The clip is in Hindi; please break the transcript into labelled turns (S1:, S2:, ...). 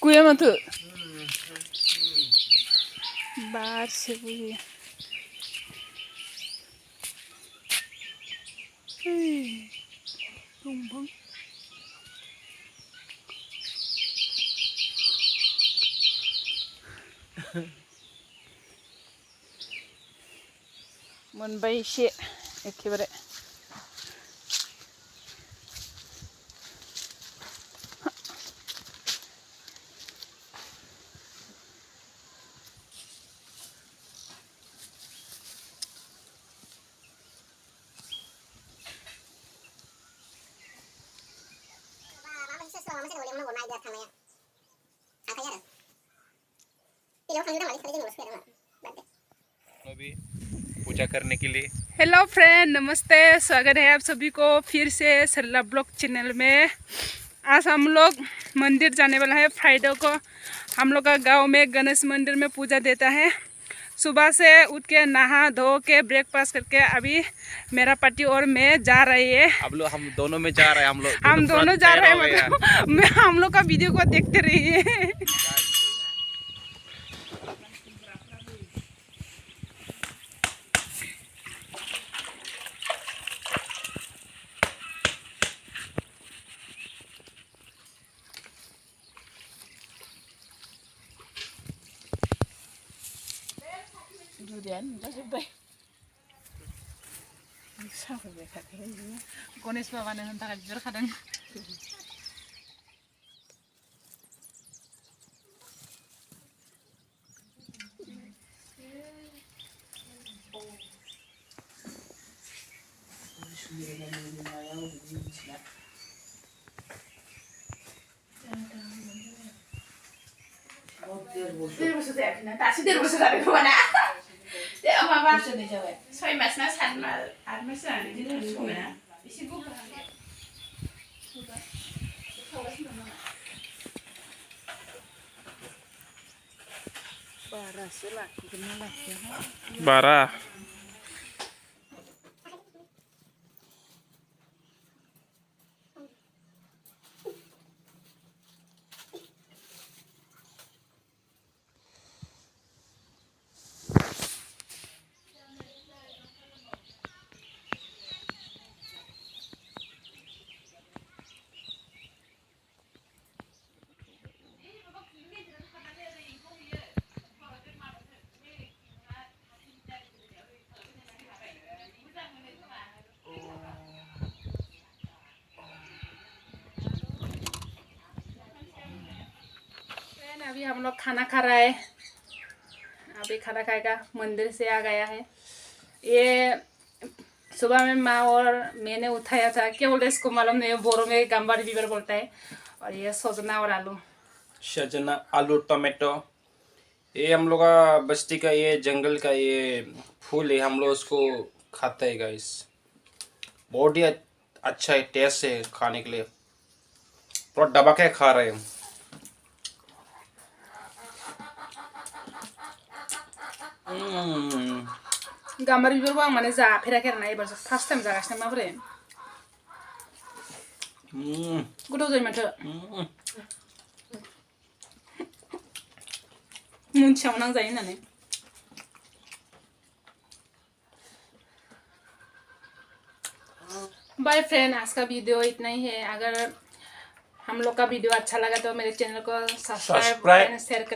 S1: कुया माथो बार से बुझे दंफां मोनबाय एसे एखेबारे
S2: अभी पूजा करने के लिए।
S1: हेलो फ्रेंड, नमस्ते, स्वागत है आप सभी को फिर से सरला ब्लॉग चैनल में। आज हम लोग मंदिर जाने वाला है। फ्राइडे को हम लोग का गांव में गणेश मंदिर में पूजा देता है। सुबह से उठ के नहा धो के ब्रेकफास्ट करके अभी मेरा पति और मैं जा रही है।
S2: हम दोनों में जा रहे हैं।
S1: हम दोनों जा रहे हैं, मतलब मैं हम लोग का वीडियो को देखते रहिए। गणेश बाबानो होनो थाखाय बिबार खादों।
S2: बारा
S1: अभी हम लोग खाना खा रहा है। अभी खाना खाएगा, मंदिर से आ गया है। ये सुबह में माँ और मैंने उठाया था। क्या बोलते हैं इसको मालूम नहीं, बोरो में गंबारी बिबर बोलता है। और ये सजना और आलू,
S2: सजना, आलू, टमाटो। ये हम लोग का बस्ती का ये जंगल का ये फूल है। हम लोग उसको खाते हैं गाइस। बहुत ही अच्छा है, टेस्ट है खाने के लिए। पूरा दबा के खा रहे हैं।
S1: गाम्बारी बिबारखौ आं माने जाफेराखै आरोना, एबारसो फार्स्ट टाइम जागासिनो। माबोरै गोथाव जायो माथो। मोनथियामोन आं जायो होननानै। बाय फ्रेंड, आज का वीडियो इतना ही है। अगर हम लोग का वीडियो अच्छा लगा तो मेरे चैनल को सब्सक्राइब शेयर कर